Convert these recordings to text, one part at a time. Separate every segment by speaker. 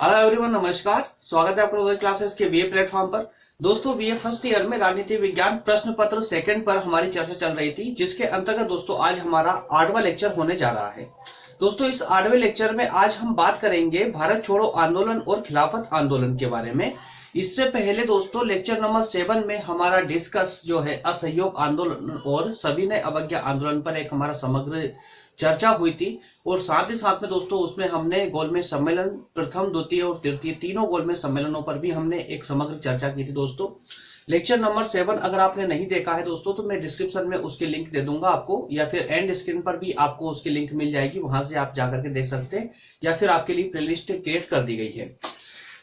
Speaker 1: Hello everyone, नमस्कार। स्वागत है आपका नोदय क्लासेस के बीए प्लेटफॉर्म पर। दोस्तों, बीए फर्स्ट ईयर में राजनीति विज्ञान प्रश्न पत्र सेकंड पर हमारी चर्चा चल रही थी, जिसके अंतर्गत दोस्तों आज हमारा 8वां लेक्चर होने जा रहा है। दोस्तों, इस 8वें लेक्चर में आज हम बात करेंगे भारत छोड़ो आंदोलन और खिलाफत आंदोलन के बारे में। इससे पहले दोस्तों लेक्चर नंबर 7 में हमारा डिस्कस जो है असहयोग आंदोलन और सविनय अवज्ञा आंदोलन पर एक हमारा समग्र चर्चा हुई थी। और साथ ही साथ में दोस्तों उसमें हमने गोलमेज सम्मेलन प्रथम, द्वितीय और तृतीय तीनों गोलमेज सम्मेलनों पर भी हमने एक समग्र चर्चा की थी। दोस्तों लेक्चर नंबर 7 अगर आपने नहीं देखा है दोस्तों तो मैं डिस्क्रिप्शन में उसकी लिंक दे दूंगा आपको, या फिर एंड स्क्रीन पर भी आपको उसकी लिंक मिल जाएगी, वहां से आप जाकर के देख सकते हैं, या फिर आपके लिए प्लेलिस्ट क्रिएट कर दी गई है।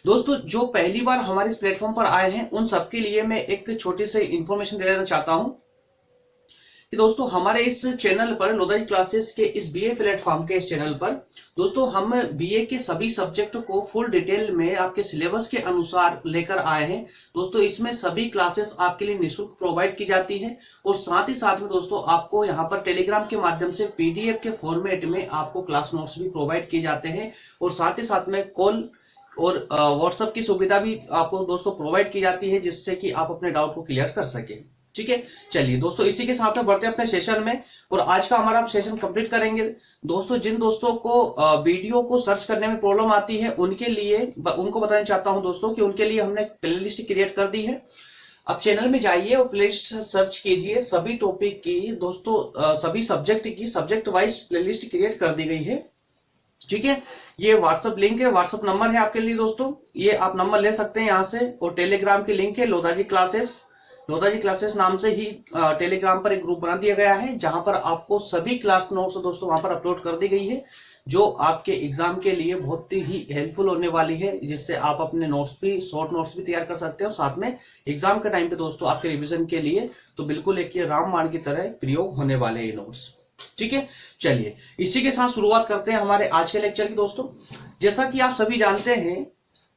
Speaker 1: दोस्तों जो पहली बार हमारे इस प्लेटफॉर्म पर आए हैं उन सबके लिए मैं एक छोटी सी इंफॉर्मेशन दे देना चाहता हूं कि दोस्तों हमारे इस चैनल पर नोदय क्लासेस के इस बीए प्लेटफॉर्म के इस चैनल पर दोस्तों हम बीए के सभी सब्जेक्ट को फुल डिटेल में आपके सिलेबस के अनुसार लेकर आए हैं। दोस्तों इसमें सभी क्लासेस आपके लिए निःशुल्क प्रोवाइड की जाती है, और साथ ही साथ में दोस्तों आपको यहाँ पर टेलीग्राम के माध्यम से पीडीएफ के फॉर्मेट में आपको क्लास नोट्स भी प्रोवाइड किए जाते हैं, और साथ ही साथ में कॉल और व्हाट्सएप की सुविधा भी आपको दोस्तों प्रोवाइड की जाती है, जिससे कि आप अपने डाउट को क्लियर कर सके। ठीक है, चलिए दोस्तों इसी के साथ में बढ़ते हैं अपने सेशन में, और आज का हमारा सेशन कंप्लीट करेंगे। दोस्तों जिन दोस्तों को वीडियो को सर्च करने में प्रॉब्लम आती है उनके लिए उनको बताना चाहता हूं दोस्तों कि उनके लिए हमने प्लेलिस्ट क्रिएट कर दी है। अब चैनल में जाइए और प्लेलिस्ट सर्च कीजिए, सभी टॉपिक की दोस्तों सभी सब्जेक्ट की सब्जेक्ट वाइज प्लेलिस्ट क्रिएट कर दी गई है। ठीक है, ये व्हाट्सएप लिंक है, व्हाट्सएप नंबर है आपके लिए दोस्तों, ये आप नंबर ले सकते हैं यहाँ से, और टेलीग्राम की लिंक है लोधाजी क्लासेस नाम से ही टेलीग्राम पर एक ग्रुप बना दिया गया है, जहां पर आपको सभी क्लास नोट्स दोस्तों वहां पर अपलोड कर दी गई है, जो आपके एग्जाम के लिए बहुत ही हेल्पफुल होने वाली है, जिससे आप अपने नोट्स भी शॉर्ट नोट्स भी तैयार कर सकते हो, साथ में एग्जाम के टाइम पे दोस्तों आपके रिविजन के लिए तो बिल्कुल एक ये रामबाण की तरह प्रयोग होने वाले हैं ये नोट्स। ठीक है, चलिए इसी के साथ शुरुआत करते हैं हमारे आज के लेक्चर की। दोस्तों जैसा कि आप सभी जानते हैं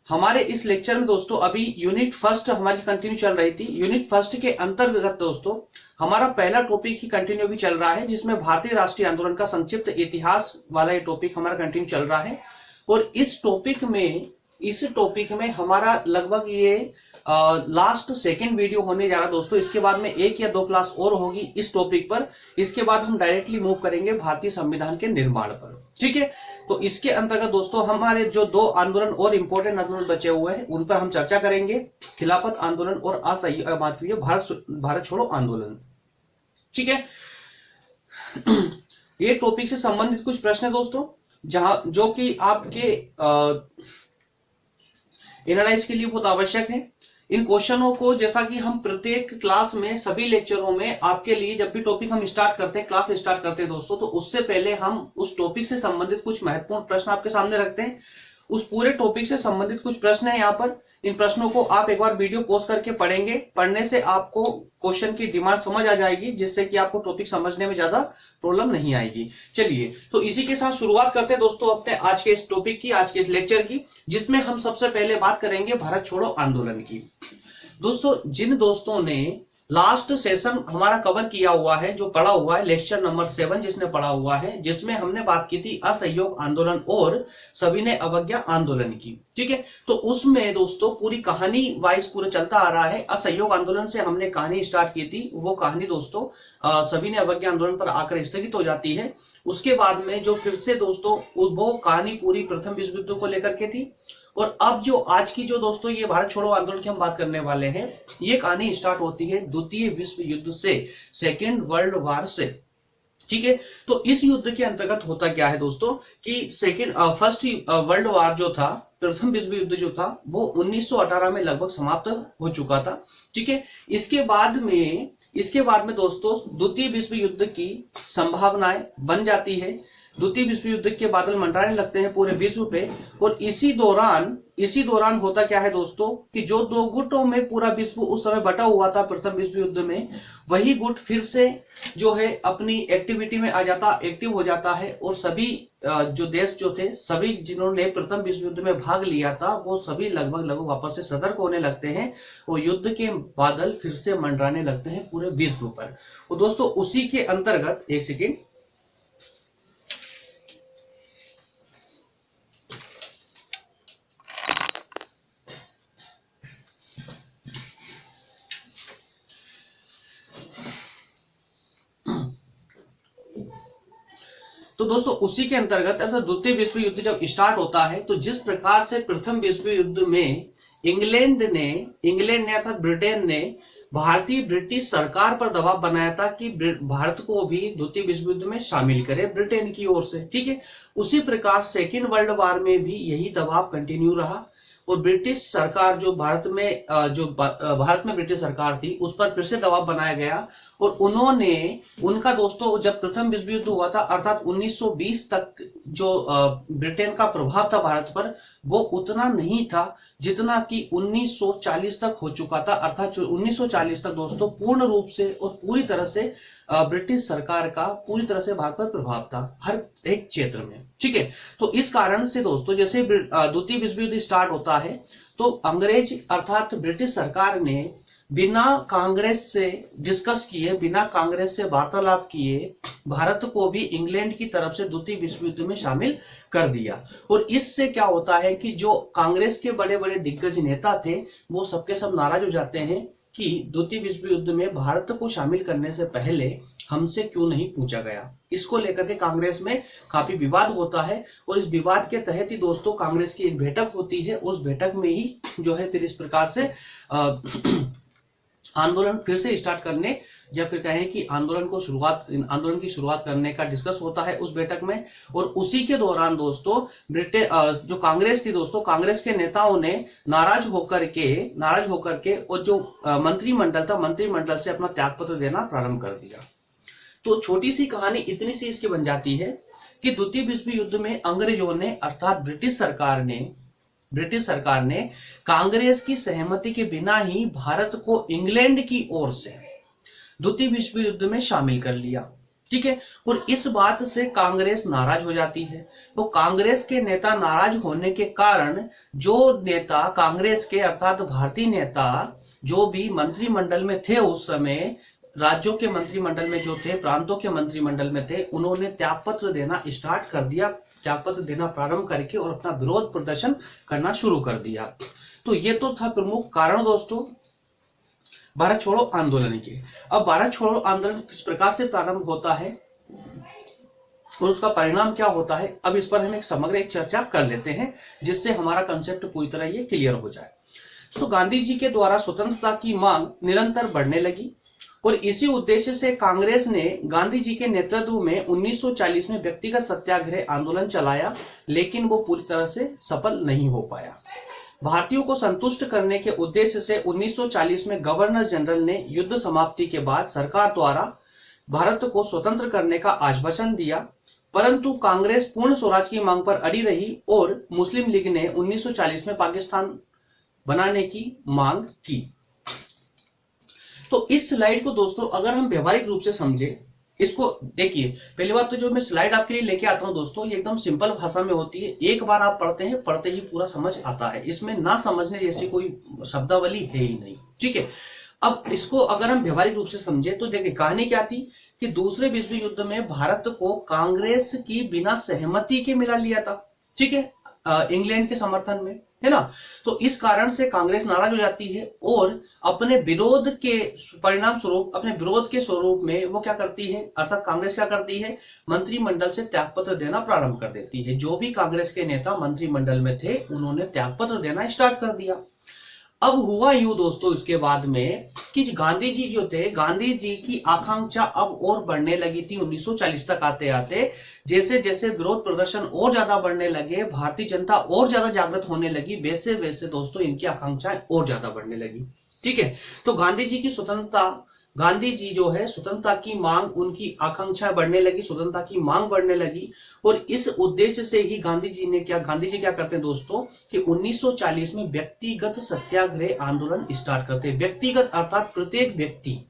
Speaker 1: हमारे इस लेक्चर में दोस्तों अभी यूनिट फर्स्ट हमारी कंटिन्यू चल रही थी। यूनिट फर्स्ट के अंतर्गत दोस्तों हमारा पहला टॉपिक ही कंटिन्यू भी चल रहा है, जिसमें भारतीय राष्ट्रीय आंदोलन का संक्षिप्त इतिहास वाला ये टॉपिक हमारा कंटिन्यू चल रहा है। और इस टॉपिक में हमारा लगभग ये लास्ट सेकेंड वीडियो होने जा रहा है दोस्तों। इसके बाद में 1 या 2 क्लास और होगी इस टॉपिक पर, इसके बाद हम डायरेक्टली मूव करेंगे भारतीय संविधान के निर्माण पर। ठीक है, तो इसके अंतर्गत दोस्तों हमारे जो 2 आंदोलन और इंपॉर्टेंट आंदोलन बचे हुए हैं उन पर हम चर्चा करेंगे, खिलाफत आंदोलन और असहयोग भारत छोड़ो आंदोलन। ठीक है, ये टॉपिक से संबंधित कुछ प्रश्न है दोस्तों, जो कि आपके एनालाइज के लिए बहुत आवश्यक है। इन क्वेश्चनों को जैसा कि हम प्रत्येक क्लास में सभी लेक्चरों में आपके लिए जब भी टॉपिक हम स्टार्ट करते हैं, क्लास स्टार्ट करते हैं दोस्तों, तो उससे पहले हम उस टॉपिक से संबंधित कुछ महत्वपूर्ण प्रश्न आपके सामने रखते हैं। उस पूरे टॉपिक से संबंधित कुछ प्रश्न है यहाँ पर, इन प्रश्नों को आप एक बार वीडियो पॉज करके पढ़ेंगे। पढ़ने से आपको क्वेश्चन की डिमांड समझ आ जाएगी, जिससे कि आपको टॉपिक समझने में ज्यादा प्रॉब्लम नहीं आएगी। चलिए तो इसी के साथ शुरुआत करते हैं दोस्तों अपने आज के इस टॉपिक की, आज के इस लेक्चर की, जिसमें हम सबसे पहले बात करेंगे भारत छोड़ो आंदोलन की। दोस्तों जिन दोस्तों ने लास्ट सेशन हमारा कवर किया हुआ है, जो पढ़ा हुआ है लेक्चर नंबर 7 जिसने पढ़ा हुआ है, जिसमें हमने बात की थी असहयोग आंदोलन और सविनय अवज्ञा आंदोलन की। ठीक है, तो उसमें दोस्तों पूरी कहानी वाइज पूरा चलता आ रहा है। असहयोग आंदोलन से हमने कहानी स्टार्ट की थी, वो कहानी दोस्तों सविनय अवज्ञा आंदोलन पर आकर स्थगित हो जाती है। उसके बाद में जो फिर से दोस्तों वो कहानी पूरी प्रथम विश्व युद्ध को लेकर के थी, और अब जो आज की जो दोस्तों ये भारत छोड़ो आंदोलन की हम बात करने वाले हैं, ये कहानी स्टार्ट होती है द्वितीय विश्व युद्ध से, सेकेंड वर्ल्ड वॉर से। ठीक है, तो इस युद्ध के अंतर्गत होता क्या है दोस्तों कि फर्स्ट वर्ल्ड वॉर जो था, प्रथम विश्व युद्ध जो था, वो 1918 में लगभग समाप्त हो चुका था। ठीक है, इसके बाद में दोस्तों द्वितीय विश्व युद्ध की संभावनाएं बन जाती है। द्वितीय विश्व युद्ध के बादल मंडराने लगते हैं पूरे विश्व पे, और इसी दौरान होता क्या है दोस्तों कि जो 2 गुटों में पूरा विश्व उस समय बटा हुआ था प्रथम विश्व युद्ध में, वही गुट फिर से जो है अपनी एक्टिविटी में एक्टिव हो जाता है, और सभी जो देश जो थे, सभी जिन्होंने प्रथम विश्व युद्ध में भाग लिया था, वो सभी लगभग वापस से सतर्क होने लगते हैं, और युद्ध के बादल फिर से मंडराने लगते हैं पूरे विश्व पर। और दोस्तों उसी के अंतर्गत एक सेकेंड, तो दोस्तों उसी के अंतर्गत अर्थात द्वितीय विश्व युद्ध जब स्टार्ट होता है तो जिस प्रकार से प्रथम विश्व युद्ध में इंग्लैंड ने अर्थात ब्रिटेन ने भारतीय ब्रिटिश सरकार पर दबाव बनाया था कि भारत को भी द्वितीय विश्व युद्ध में शामिल करे ब्रिटेन की ओर से, ठीक है। उसी प्रकार सेकेंड वर्ल्ड वॉर में भी यही दबाव कंटिन्यू रहा और ब्रिटिश सरकार जो भारत में ब्रिटिश सरकार थी उस पर फिर से दबाव बनाया गया और उनका दोस्तों जब प्रथम विश्व युद्ध हुआ था अर्थात 1920 तक जो ब्रिटेन का प्रभाव था भारत पर वो उतना नहीं था जितना कि 1940 तक हो चुका था। अर्थात 1940 तक दोस्तों पूर्ण रूप से और पूरी तरह से ब्रिटिश सरकार का पूरी तरह से भारत पर प्रभाव था हर एक क्षेत्र में, ठीक है। तो इस कारण से दोस्तों जैसे द्वितीय विश्व युद्ध स्टार्ट होता है तो अंग्रेज अर्थात ब्रिटिश सरकार ने बिना कांग्रेस से डिस्कस किए, बिना कांग्रेस से वार्तालाप किए भारत को भी इंग्लैंड की तरफ से द्वितीय विश्व युद्ध में शामिल कर दिया। और इससे क्या होता है कि जो कांग्रेस के बड़े बड़े दिग्गज नेता थे वो सबके सब नाराज हो जाते हैं कि द्वितीय विश्व युद्ध में भारत को शामिल करने से पहले हमसे क्यों नहीं पूछा गया। इसको लेकर के कांग्रेस में काफी विवाद होता है और इस विवाद के तहत ही दोस्तों कांग्रेस की एक बैठक होती है। उस बैठक में ही जो है फिर इस प्रकार से आंदोलन फिर से स्टार्ट करने या फिर कहें कि आंदोलन की शुरुआत करने का डिस्कस होता है उस बैठक में। और उसी के दौरान दोस्तों जो कांग्रेस थी दोस्तों, कांग्रेस के नेताओं ने नाराज होकर के और जो मंत्रिमंडल था मंत्रिमंडल से अपना त्यागपत्र देना प्रारंभ कर दिया। तो छोटी सी कहानी इतनी सी इसकी बन जाती है कि द्वितीय विश्व युद्ध में अंग्रेजों ने अर्थात ब्रिटिश सरकार ने कांग्रेस की सहमति के बिना ही भारत को इंग्लैंड की ओर से द्वितीय विश्व युद्ध में शामिल कर लिया, ठीक है। और इस बात से कांग्रेस नाराज हो जाती है। तो कांग्रेस के नेता नाराज होने के कारण जो नेता कांग्रेस के अर्थात भारतीय नेता जो भी मंत्रिमंडल में थे उस समय, राज्यों के मंत्रिमंडल में जो थे, प्रांतों के मंत्रिमंडल में थे, उन्होंने त्यागपत्र देना स्टार्ट कर दिया, त्यागपत्र देना प्रारंभ करके और अपना विरोध प्रदर्शन करना शुरू कर दिया। तो ये तो था प्रमुख कारण दोस्तों भारत छोड़ो आंदोलन के। अब भारत छोड़ो आंदोलन किस प्रकार से प्रारंभ होता है और उसका परिणाम क्या होता है, अब इस पर हम समग्र चर्चा कर लेते हैं जिससे हमारा कंसेप्ट पूरी तरह ये क्लियर हो जाए। तो गांधी जी के द्वारा स्वतंत्रता की मांग निरंतर बढ़ने लगी और इसी उद्देश्य से कांग्रेस ने गांधी जी के नेतृत्व में 1940 में व्यक्तिगत सत्याग्रह आंदोलन चलाया, लेकिन वो पूरी तरह से सफल नहीं हो पाया। भारतीयों को संतुष्ट करने के उद्देश्य से 1940 में गवर्नर जनरल ने युद्ध समाप्ति के बाद सरकार द्वारा भारत को स्वतंत्र करने का आश्वासन दिया, परंतु कांग्रेस पूर्ण स्वराज की मांग पर अड़ी रही और मुस्लिम लीग ने 1940 में पाकिस्तान बनाने की मांग की। तो इस स्लाइड को दोस्तों अगर हम व्यवहारिक रूप से समझे, इसको देखिए, पहली बात तो जो मैं स्लाइड आपके लिए लेके आता हूं दोस्तों ये एकदम सिंपल भाषा में होती है। एक बार आप पढ़ते हैं, पढ़ते ही पूरा समझ आता है, इसमें ना समझने जैसी कोई शब्दावली है ही नहीं, ठीक है। अब इसको अगर हम व्यवहारिक रूप से समझे तो देखिए कहानी क्या थी कि दूसरे विश्व युद्ध में भारत को कांग्रेस की बिना सहमति के मिला लिया था, ठीक है, इंग्लैंड के समर्थन में, है ना। तो इस कारण से कांग्रेस नाराज हो जाती है और अपने विरोध के परिणाम स्वरूप, अपने विरोध के स्वरूप में वो क्या करती है, अर्थात कांग्रेस क्या करती है, मंत्रिमंडल से त्यागपत्र देना प्रारंभ कर देती है। जो भी कांग्रेस के नेता मंत्रिमंडल में थे उन्होंने त्यागपत्र देना स्टार्ट कर दिया। अब हुआ यूं दोस्तों इसके बाद में कि गांधी जी जो थे, गांधी जी की आकांक्षा अब और बढ़ने लगी थी। 1940 तक आते आते जैसे जैसे विरोध प्रदर्शन और ज्यादा बढ़ने लगे, भारतीय जनता और ज्यादा जागृत होने लगी, वैसे वैसे दोस्तों इनकी आकांक्षाएं और ज्यादा बढ़ने लगी, ठीक है। तो गांधी जी की स्वतंत्रता, गांधी जी जो है स्वतंत्रता की मांग, उनकी आकांक्षा बढ़ने लगी, स्वतंत्रता की मांग बढ़ने लगी। और इस उद्देश्य से ही गांधी जी क्या करते हैं दोस्तों कि 1940 में व्यक्तिगत सत्याग्रह आंदोलन स्टार्ट करते हैं। व्यक्तिगत अर्थात प्रत्येक व्यक्ति,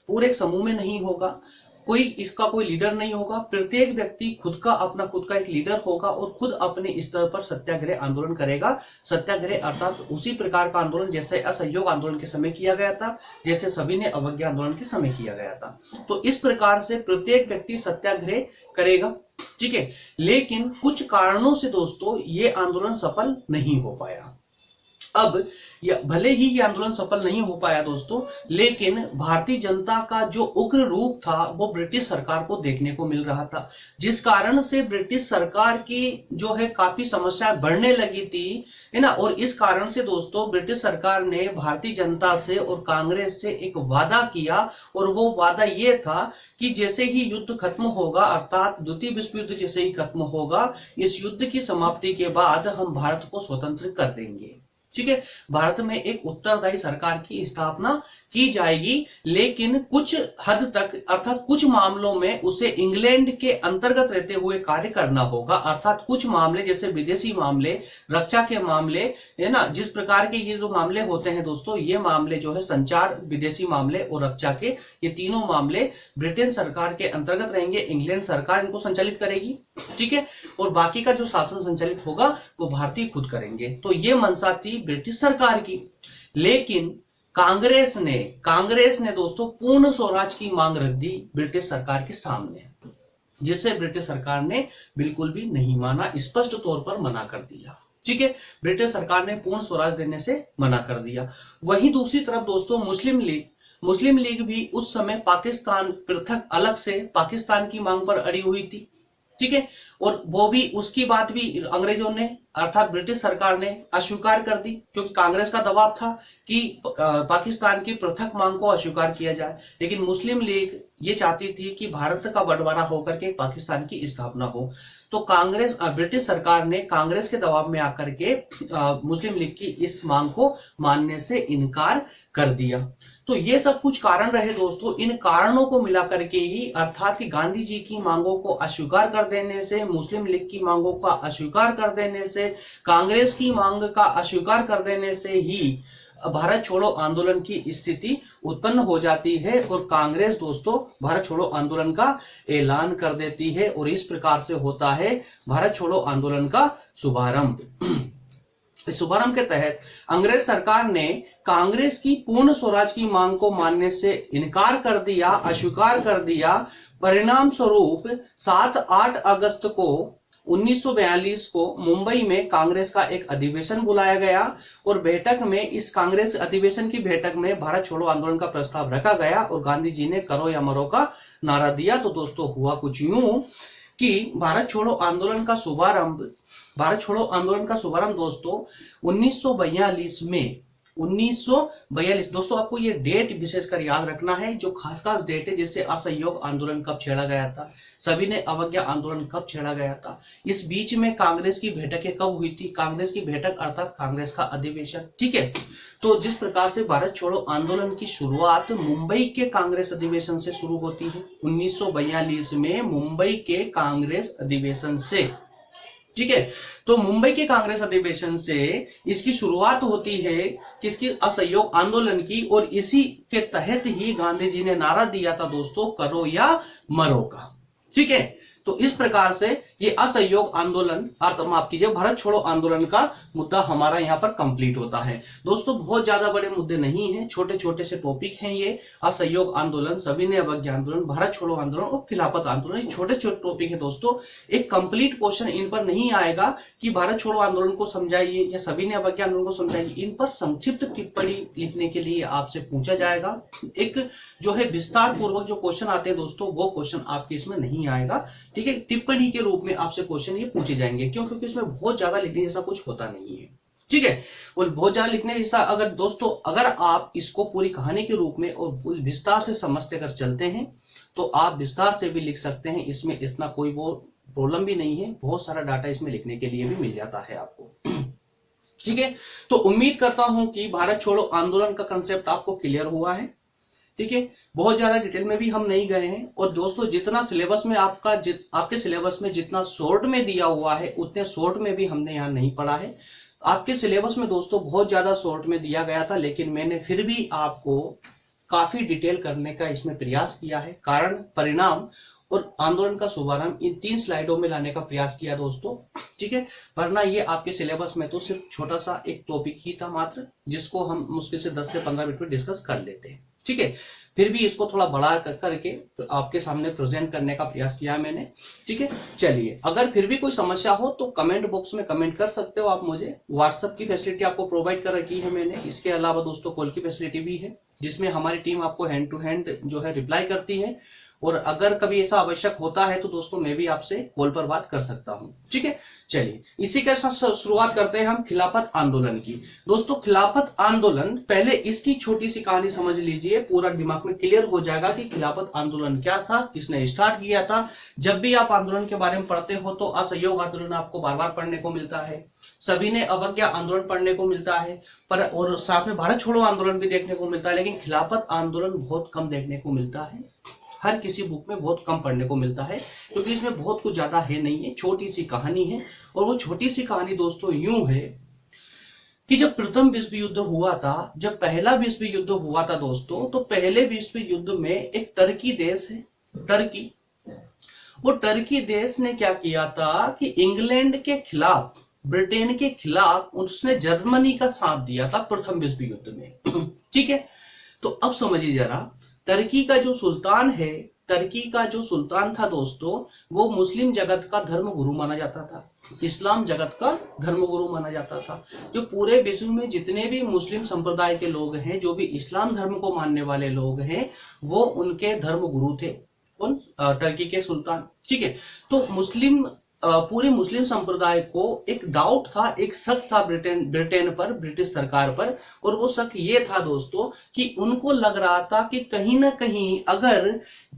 Speaker 1: पूरे एक समूह में नहीं होगा, इसका कोई लीडर नहीं होगा, प्रत्येक व्यक्ति खुद का एक लीडर होगा और खुद अपने स्तर पर सत्याग्रह आंदोलन करेगा। सत्याग्रह अर्थात उसी प्रकार का आंदोलन जैसे असहयोग आंदोलन के समय किया गया था, जैसे सभी ने अवज्ञा आंदोलन के समय किया गया था। तो इस प्रकार से प्रत्येक व्यक्ति सत्याग्रह करेगा, ठीक है। लेकिन कुछ कारणों से दोस्तों ये आंदोलन सफल नहीं हो पाया। अब भले ही ये आंदोलन सफल नहीं हो पाया दोस्तों, लेकिन भारतीय जनता का जो उग्र रूप था वो ब्रिटिश सरकार को देखने को मिल रहा था, जिस कारण से ब्रिटिश सरकार की जो है काफी समस्याएं बढ़ने लगी थी, है ना। और इस कारण से दोस्तों ब्रिटिश सरकार ने भारतीय जनता से और कांग्रेस से एक वादा किया, और वो वादा ये था कि जैसे ही युद्ध खत्म होगा, अर्थात द्वितीय विश्व युद्ध जैसे ही खत्म होगा, इस युद्ध की समाप्ति के बाद हम भारत को स्वतंत्र कर देंगे। ठीक है, भारत में एक उत्तरदायी सरकार की स्थापना की जाएगी, लेकिन कुछ हद तक अर्थात कुछ मामलों में उसे इंग्लैंड के अंतर्गत रहते हुए कार्य करना होगा। अर्थात कुछ मामले जैसे विदेशी मामले, रक्षा के मामले, है ना, जिस प्रकार के ये जो मामले होते हैं दोस्तों, ये मामले जो है संचार, विदेशी मामले और रक्षा के, ये तीनों मामले ब्रिटेन सरकार के अंतर्गत रहेंगे। इंग्लैंड सरकार इनको संचालित करेगी, ठीक है, और बाकी का जो शासन संचालित होगा वो भारतीय खुद करेंगे। तो ये मंशा थी ब्रिटिश सरकार की। लेकिन कांग्रेस ने दोस्तों पूर्ण स्वराज की मांग रख दी ब्रिटिश सरकार के सामने, जिसे ब्रिटिश सरकार ने बिल्कुल भी नहीं माना, स्पष्ट तौर पर मना कर दिया। ठीक है, ब्रिटिश सरकार ने पूर्ण स्वराज देने से मना कर दिया। वहीं दूसरी तरफ दोस्तों मुस्लिम लीग भी उस समय पाकिस्तान पृथक अलग से पाकिस्तान की मांग पर अड़ी हुई थी। ठीक है, और वो भी उसकी बात भी अंग्रेजों ने अर्थात ब्रिटिश सरकार ने अस्वीकार कर दी, क्योंकि कांग्रेस का दबाव था कि पाकिस्तान की पृथक मांग को अस्वीकार किया जाए। लेकिन मुस्लिम लीग ये चाहती थी कि भारत का बंटवारा होकर के पाकिस्तान की स्थापना हो। तो ब्रिटिश सरकार ने कांग्रेस के दबाव में आकर के मुस्लिम लीग की इस मांग को मानने से इनकार कर दिया। तो ये सब कुछ कारण रहे दोस्तों। इन कारणों को मिलाकर के ही अर्थात कि गांधी जी की मांगों को अस्वीकार कर देने से, मुस्लिम लीग की मांगों का अस्वीकार कर देने से, कांग्रेस की मांग का अस्वीकार कर देने से ही भारत छोड़ो आंदोलन की स्थिति उत्पन्न हो जाती है, और कांग्रेस दोस्तों भारत छोड़ो आंदोलन का ऐलान कर देती है, और इस प्रकार से होता है भारत छोड़ो आंदोलन का शुभारंभ। इस शुभारंभ के तहत अंग्रेज सरकार ने कांग्रेस की पूर्ण स्वराज की मांग को मानने से इनकार कर दिया, अस्वीकार कर दिया। परिणाम स्वरूप 7-8 अगस्त को 1942 को मुंबई में कांग्रेस का एक अधिवेशन बुलाया गया, और बैठक में इस कांग्रेस अधिवेशन की बैठक में भारत छोड़ो आंदोलन का प्रस्ताव रखा गया, और गांधी जी ने करो या मरो का नारा दिया। तो दोस्तों हुआ कुछ यूं कि भारत छोड़ो आंदोलन का शुभारंभ दोस्तों 1942 में 1942 दोस्तों, आपको ये डेट विशेषकर याद रखना है, जो खास डेट है, जैसे असहयोग आंदोलन कब छेड़ा गया था, सविनय अवज्ञा आंदोलन कब छेड़ा गया था, इस बीच में कांग्रेस की बैठकें कब हुई थी, कांग्रेस की बैठक अर्थात कांग्रेस का अधिवेशन। ठीक है, तो जिस प्रकार से भारत छोड़ो आंदोलन की शुरुआत मुंबई के कांग्रेस अधिवेशन से शुरू होती है, 1942 में मुंबई के कांग्रेस अधिवेशन से। ठीक है, तो मुंबई के कांग्रेस अधिवेशन से इसकी शुरुआत होती है किसकी, असहयोग आंदोलन की, और इसी के तहत ही गांधी जी ने नारा दिया था दोस्तों, करो या मरो का। ठीक है, तो इस प्रकार से ये असहयोग आंदोलन माफ कीजिए भारत छोड़ो आंदोलन का मुद्दा हमारा यहाँ पर कंप्लीट होता है। दोस्तों बहुत ज्यादा बड़े मुद्दे नहीं हैं, छोटे छोटे से टॉपिक हैं ये। असहयोग आंदोलन, सविनय अवज्ञा आंदोलन, भारत छोड़ो आंदोलन और खिलाफत आंदोलन, छोटे छोटे टॉपिक है दोस्तों। एक कंप्लीट क्वेश्चन इन पर नहीं आएगा कि भारत छोड़ो आंदोलन को समझाइए या सविनय अवज्ञा आंदोलन को समझाइए। इन पर संक्षिप्त टिप्पणी लिखने के लिए आपसे पूछा जाएगा। एक जो है विस्तार पूर्वक जो क्वेश्चन आते हैं दोस्तों, वो क्वेश्चन आपके इसमें नहीं आएगा। ठीक है, टिप्पणी के रूप में आपसे क्वेश्चन ये पूछे जाएंगे, क्यों, क्योंकि इसमें बहुत ज्यादा लिखने जैसा कुछ होता नहीं है। ठीक है, और बहुत ज्यादा लिखने जैसा अगर आप इसको पूरी कहानी के रूप में और विस्तार से समझते कर चलते हैं तो आप विस्तार से भी लिख सकते हैं। इसमें इतना कोई वो प्रॉब्लम भी नहीं है, बहुत सारा डाटा इसमें लिखने के लिए भी मिल जाता है आपको। ठीक है, तो उम्मीद करता हूं कि भारत छोड़ो आंदोलन का कंसेप्ट आपको क्लियर हुआ है। ठीक है, बहुत ज्यादा डिटेल में भी हम नहीं गए हैं, और दोस्तों जितना सिलेबस में आपके सिलेबस में जितना शॉर्ट में दिया हुआ है उतने शॉर्ट में भी हमने यहाँ नहीं पढ़ा है। आपके सिलेबस में दोस्तों बहुत ज्यादा शॉर्ट में दिया गया था, लेकिन मैंने फिर भी आपको काफी डिटेल करने का इसमें प्रयास किया है। कारण, परिणाम और आंदोलन का शुभारंभ इन 3 स्लाइडों में लाने का प्रयास किया दोस्तों। ठीक है, वरना ये आपके सिलेबस में तो सिर्फ छोटा सा एक टॉपिक ही था मात्र, जिसको हम मुश्किल से 10 से 15 मिनट में डिस्कस कर लेते हैं। ठीक है, फिर भी इसको थोड़ा बड़ा करके आपके सामने प्रेजेंट करने का प्रयास किया मैंने। ठीक है, चलिए, अगर फिर भी कोई समस्या हो तो कमेंट बॉक्स में कमेंट कर सकते हो आप मुझे। व्हाट्सएप की फैसिलिटी आपको प्रोवाइड कर रखी है मैंने। इसके अलावा दोस्तों कॉल की फैसिलिटी भी है, जिसमें हमारी टीम आपको हैंड टू हैंड जो है रिप्लाई करती है, और अगर कभी ऐसा आवश्यक होता है तो दोस्तों मैं भी आपसे कॉल पर बात कर सकता हूं। ठीक है, चलिए इसी के साथ शुरुआत करते हैं हम खिलाफत आंदोलन की। दोस्तों खिलाफत आंदोलन, पहले इसकी छोटी सी कहानी समझ लीजिए, पूरा दिमाग में क्लियर हो जाएगा कि खिलाफत आंदोलन क्या था, किसने स्टार्ट किया था। जब भी आप आंदोलन के बारे में पढ़ते हो तो असहयोग आंदोलन आपको बार बार पढ़ने को मिलता है, सभी ने अवज्ञा आंदोलन पढ़ने को मिलता है, पर और साथ में भारत छोड़ो आंदोलन भी देखने को मिलता है, लेकिन खिलाफत आंदोलन बहुत कम देखने को मिलता है। हर किसी बुक में बहुत कम पढ़ने को मिलता है, क्योंकि इसमें बहुत कुछ ज्यादा है नहीं है, छोटी सी कहानी है। और वो छोटी सी कहानी दोस्तों यूं है कि जब प्रथम विश्व युद्ध हुआ था, जब पहला विश्व युद्ध हुआ था दोस्तों, तो पहले विश्व युद्ध में एक टर्की देश है, टर्की, वो टर्की देश ने क्या किया था कि इंग्लैंड के खिलाफ, ब्रिटेन के खिलाफ उसने जर्मनी का साथ दिया था प्रथम विश्व युद्ध में। ठीक है, तो अब समझिए जरा, टर्की का जो सुल्तान है, टर्की का जो सुल्तान था दोस्तों, वो मुस्लिम जगत का धर्म गुरु माना जाता था, इस्लाम जगत का धर्म गुरु माना जाता था। जो पूरे विश्व में जितने भी मुस्लिम संप्रदाय के लोग हैं, जो भी इस्लाम धर्म को मानने वाले लोग हैं, वो उनके धर्म गुरु थे, कौन? टर्की के सुल्तान। ठीक है, तो पूरे मुस्लिम संप्रदाय को एक डाउट था, एक शक था ब्रिटेन पर, ब्रिटिश सरकार पर, और वो शक ये था दोस्तों कि उनको लग रहा था कि कहीं ना कहीं अगर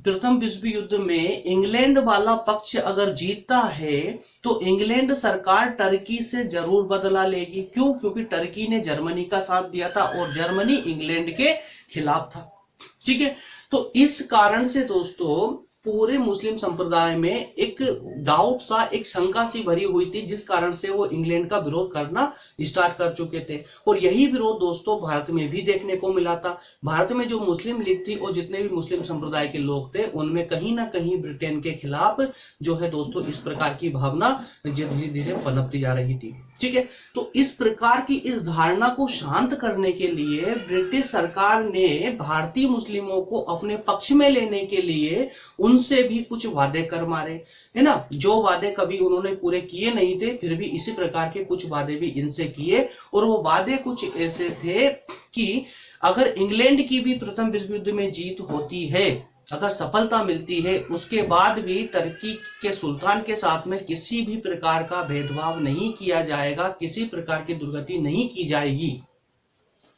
Speaker 1: प्रथम विश्व युद्ध में इंग्लैंड वाला पक्ष अगर जीतता है तो इंग्लैंड सरकार टर्की से जरूर बदला लेगी। क्यों? क्योंकि टर्की ने जर्मनी का साथ दिया था और जर्मनी इंग्लैंड के खिलाफ था। ठीक है, तो इस कारण से दोस्तों पूरे मुस्लिम संप्रदाय में एक डाउट सा, एक शंका सी भरी हुई थी, जिस कारण से वो इंग्लैंड का विरोध करना स्टार्ट कर चुके थे। और यही विरोध दोस्तों भारत में भी देखने को मिला था। भारत में जो मुस्लिम लीग थी और जितने भी मुस्लिम संप्रदाय के लोग थे, उनमें कहीं ना कहीं ब्रिटेन के खिलाफ जो है दोस्तों इस प्रकार की भावना धीरे धीरे पनपती जा रही थी। ठीक है, तो इस प्रकार की इस धारणा को शांत करने के लिए ब्रिटिश सरकार ने भारतीय मुस्लिमों को अपने पक्ष में लेने के लिए उनसे भी कुछ वादे कर मारे, है ना। जो वादे कभी उन्होंने पूरे किए नहीं थे, फिर भी इसी प्रकार के कुछ वादे भी इनसे किए। और वो वादे कुछ ऐसे थे कि अगर इंग्लैंड की भी प्रथम विश्व युद्ध में जीत होती है, अगर सफलता मिलती है, उसके बाद भी टर्की के सुल्तान के साथ में किसी भी प्रकार का भेदभाव नहीं किया जाएगा, किसी प्रकार की दुर्गति नहीं की जाएगी।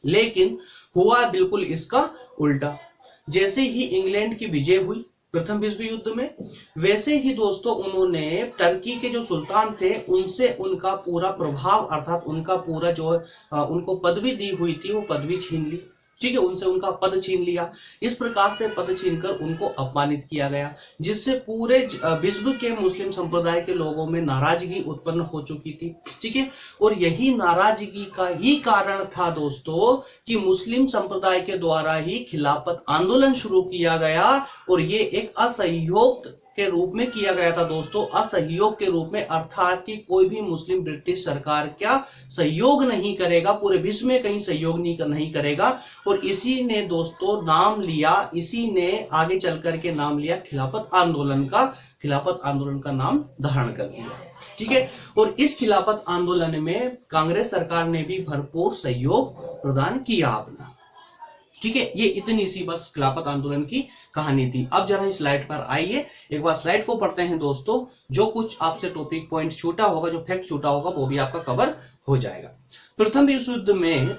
Speaker 1: लेकिन हुआ बिल्कुल इसका उल्टा। जैसे ही इंग्लैंड की विजय हुई प्रथम विश्व युद्ध में, वैसे ही दोस्तों उन्होंने टर्की के जो सुल्तान थे उनसे उनका पूरा प्रभाव, अर्थात उनका पूरा जो उनको पदवी दी हुई थी वो पदवी छीन ली। ठीक है, उनसे उनका पद छीन लिया। इस प्रकार से पद छीनकर उनको अपमानित किया गया, जिससे पूरे विश्व के मुस्लिम संप्रदाय के लोगों में नाराजगी उत्पन्न हो चुकी थी। ठीक है, और यही नाराजगी का ही कारण था दोस्तों कि मुस्लिम संप्रदाय के द्वारा ही खिलाफत आंदोलन शुरू किया गया। और ये एक असहयोग के रूप में किया गया था दोस्तों, असहयोग के रूप में, अर्थात कि कोई भी मुस्लिम ब्रिटिश सरकार क्या सहयोग नहीं करेगा, पूरे विश्व में कहीं सहयोग नहीं करेगा। और इसी ने दोस्तों नाम लिया, इसी ने आगे चल करके नाम लिया खिलाफत आंदोलन का, खिलाफत आंदोलन का नाम धारण कर लिया। ठीक है, और इस खिलाफत आंदोलन में कांग्रेस सरकार ने भी भरपूर सहयोग प्रदान किया अपना। ठीक है, ये इतनी सी बस खिलाफत आंदोलन की कहानी थी। अब जरा इस स्लाइड पर आइए, एक बार स्लाइड को पढ़ते हैं दोस्तों। जो कुछ आपसे टॉपिक पॉइंट छूटा होगा, जो फैक्ट छूटा होगा, वो भी आपका कवर हो जाएगा। प्रथम विश्व युद्ध में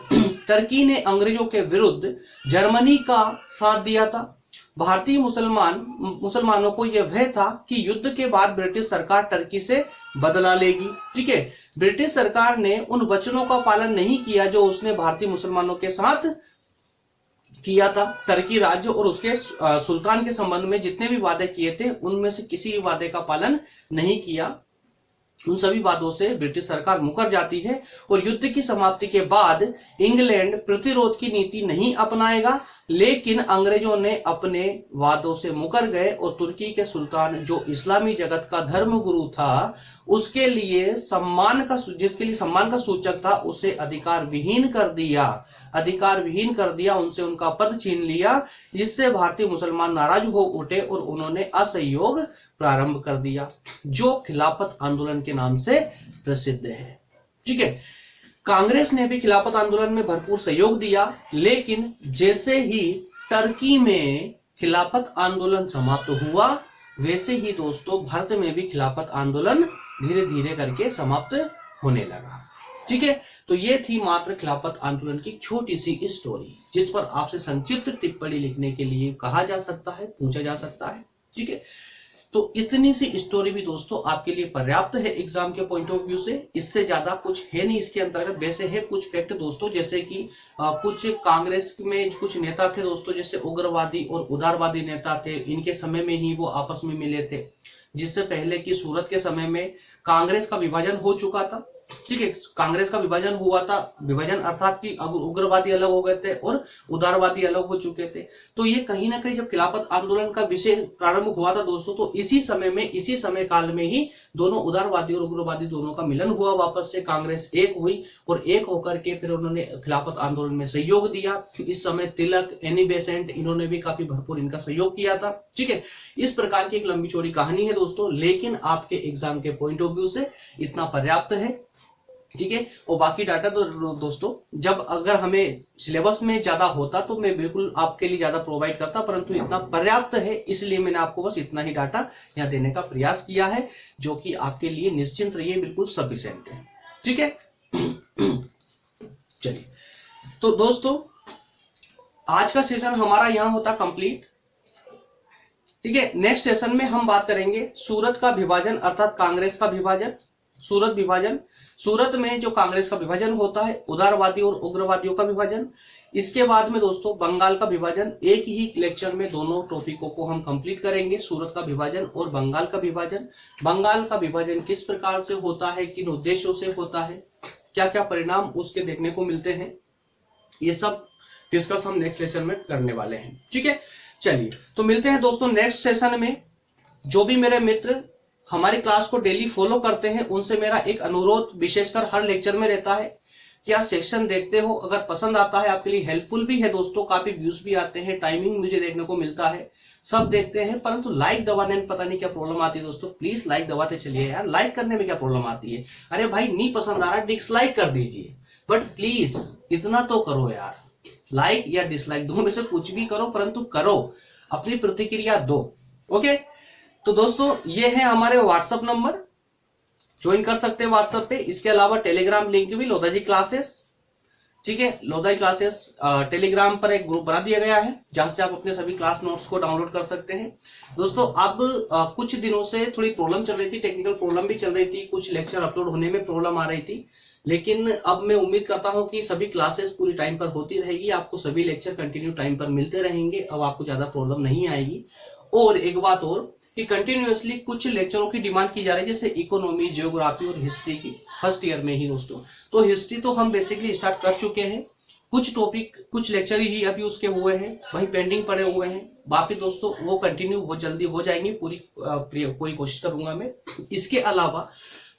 Speaker 1: टर्की ने अंग्रेजों के विरुद्ध जर्मनी का साथ दिया था। भारतीय मुसलमानों को यह भय था कि युद्ध के बाद ब्रिटिश सरकार टर्की से बदला लेगी। ठीक है, ब्रिटिश सरकार ने उन वचनों का पालन नहीं किया जो उसने भारतीय मुसलमानों के साथ किया था। टर्की राज्य और उसके सुल्तान के संबंध में जितने भी वादे किए थे, उनमें से किसी भी वादे का पालन नहीं किया उन सभी बातों से ब्रिटिश सरकार मुकर जाती है और युद्ध की समाप्ति के बाद इंग्लैंड प्रतिरोध की नीति नहीं अपनाएगा, लेकिन अंग्रेजों ने अपने वादों से मुकर गए और तुर्की के सुल्तान जो इस्लामी जगत का धर्म गुरु था उसके लिए जिसके लिए सम्मान का सूचक था उसे अधिकार विहीन कर दिया, उनसे उनका पद छीन लिया, जिससे भारतीय मुसलमान नाराज हो उठे और उन्होंने असहयोग प्रारंभ कर दिया, जो खिलाफत आंदोलन के नाम से प्रसिद्ध है। ठीक है, कांग्रेस ने भी खिलाफत आंदोलन में भरपूर सहयोग दिया, लेकिन जैसे ही टर्की में खिलाफत आंदोलन समाप्त हुआ वैसे ही दोस्तों भारत में भी खिलाफत आंदोलन धीरे धीरे करके समाप्त होने लगा। ठीक है, तो ये थी मात्र खिलाफत आंदोलन की छोटी सी स्टोरी, जिस पर आपसे संक्षिप्त टिप्पणी लिखने के लिए कहा जा सकता है, पूछा जा सकता है। ठीक है, तो इतनी सी स्टोरी भी दोस्तों आपके लिए पर्याप्त है एग्जाम के पॉइंट ऑफ व्यू से, इससे ज्यादा कुछ है नहीं इसके अंतर्गत। वैसे है कुछ फैक्ट दोस्तों, जैसे कि कुछ कांग्रेस में कुछ नेता थे दोस्तों, जैसे उग्रवादी और उदारवादी नेता थे, इनके समय में ही वो आपस में मिले थे, जिससे पहले की सूरत के समय में कांग्रेस का विभाजन हो चुका था। ठीक है, कांग्रेस का विभाजन हुआ था, विभाजन अर्थात कि उग्रवादी अलग हो गए थे और उदारवादी अलग हो चुके थे। तो ये कहीं ना कहीं जब खिलाफत आंदोलन का विषय प्रारंभ हुआ था दोस्तों, तो इसी समय काल में ही दोनों उदारवादी और उग्रवादी दोनों का मिलन हुआ, वापस से कांग्रेस एक हुई और एक होकर के फिर उन्होंने खिलाफत आंदोलन में सहयोग दिया। इस समय तिलक, एनी बेसेंट, इन्होंने भी काफी भरपूर इनका सहयोग किया था। ठीक है, इस प्रकार की एक लंबी चौड़ी कहानी है दोस्तों, लेकिन आपके एग्जाम के पॉइंट ऑफ व्यू से इतना पर्याप्त है। ठीक है, और बाकी डाटा तो दोस्तों जब अगर हमें सिलेबस में ज्यादा होता तो मैं बिल्कुल आपके लिए ज्यादा प्रोवाइड करता, परंतु इतना पर्याप्त है, इसलिए मैंने आपको बस इतना ही डाटा यहाँ देने का प्रयास किया है, जो कि आपके लिए निश्चिंत रहिए, बिल्कुल सफिशिएंट है। ठीक है, चलिए तो दोस्तों आज का सेशन हमारा यहाँ होता कंप्लीट। ठीक है, नेक्स्ट सेशन में हम बात करेंगे सूरत का विभाजन अर्थात कांग्रेस का विभाजन, सूरत विभाजन, सूरत में जो कांग्रेस का विभाजन होता है, उदारवादी और उग्रवादियों का विभाजन। इसके बाद में दोस्तों बंगाल का विभाजन, एक ही लेक्चर में दोनों टॉपिकों को हम कंप्लीट करेंगे, सूरत का विभाजन और बंगाल का विभाजन। बंगाल का विभाजन किस प्रकार से होता है, किन उद्देश्यों से होता है, क्या क्या परिणाम उसके देखने को मिलते हैं, ये सब डिस्कस हम नेक्स्ट सेशन में करने वाले हैं। ठीक है, चलिए तो मिलते हैं दोस्तों नेक्स्ट सेशन में। जो भी मेरे मित्र हमारी क्लास को डेली फॉलो करते हैं उनसे मेरा एक अनुरोध विशेषकर हर लेक्चर में रहता है कि आप सेक्शन देखते हो, अगर पसंद आता है, आपके लिए हेल्पफुल भी है दोस्तों, काफी व्यूज भी आते हैं, टाइमिंग मुझे देखने को मिलता है, सब देखते हैं, परंतु लाइक दबाने में पता नहीं क्या प्रॉब्लम आती है दोस्तों। प्लीज लाइक दबाते चलिए यार, लाइक करने में क्या प्रॉब्लम आती है, अरे भाई नहीं पसंद आ रहा है डिसलाइक कर दीजिए, बट प्लीज इतना तो करो यार, लाइक या डिसलाइक दोनों में से कुछ भी करो, परंतु करो, अपनी प्रतिक्रिया दो। ओके, तो दोस्तों ये है हमारे व्हाट्सएप नंबर, ज्वाइन कर सकते हैं व्हाट्सएप पे। इसके अलावा टेलीग्राम लिंक भी लोधाजी क्लासेस, ठीक है, लोधाजी क्लासेस टेलीग्राम पर एक ग्रुप बना दिया गया है जहां से आप अपने सभी क्लास नोट्स को डाउनलोड कर सकते हैं। दोस्तों अब कुछ दिनों से थोड़ी प्रॉब्लम चल रही थी, टेक्निकल प्रॉब्लम भी चल रही थी, कुछ लेक्चर अपलोड होने में प्रॉब्लम आ रही थी, लेकिन अब मैं उम्मीद करता हूं कि सभी क्लासेस पूरी टाइम पर होती रहेगी, आपको सभी लेक्चर कंटिन्यू टाइम पर मिलते रहेंगे, अब आपको ज्यादा प्रॉब्लम नहीं आएगी। और एक बात और कि कंटिन्यूअसली कुछ लेक्चरों की डिमांड की जा रही है, जैसे इकोनॉमी, जियोग्राफी और हिस्ट्री की, फर्स्ट ईयर में ही दोस्तों। तो हिस्ट्री तो हम बेसिकली स्टार्ट कर चुके हैं, कुछ टॉपिक कुछ लेक्चर ही अभी उसके हुए हैं, वही पेंडिंग पड़े हुए हैं, बाकी दोस्तों वो कंटिन्यू बहुत जल्दी हो जाएंगे, पूरी कोशिश करूंगा मैं। इसके अलावा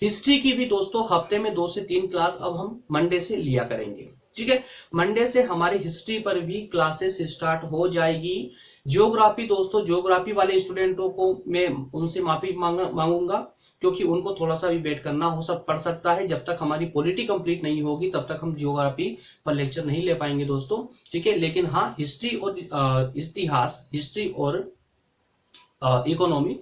Speaker 1: हिस्ट्री की भी दोस्तों हफ्ते में 2 से 3 क्लास अब हम मंडे से लिया करेंगे। ठीक है, मंडे से हमारी हिस्ट्री पर भी क्लासेस स्टार्ट हो जाएगी। जियोग्राफी दोस्तों, जियोग्राफी वाले स्टूडेंटों को मैं उनसे माफी मांगूंगा, क्योंकि उनको थोड़ा सा भी वेट करना पड़ सकता है, जब तक हमारी पॉलिटी कंप्लीट नहीं होगी तब तक हम जियोग्राफी पर लेक्चर नहीं ले पाएंगे दोस्तों। ठीक है, लेकिन हाँ हिस्ट्री और इतिहास, हिस्ट्री और इकोनॉमी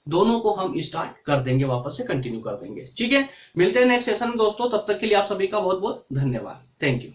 Speaker 1: दोनों को हम स्टार्ट कर देंगे, वापस से कंटिन्यू कर देंगे। ठीक है, मिलते हैं नेक्स्ट सेशन में दोस्तों, तब तक के लिए आप सभी का बहुत बहुत धन्यवाद, थैंक यू।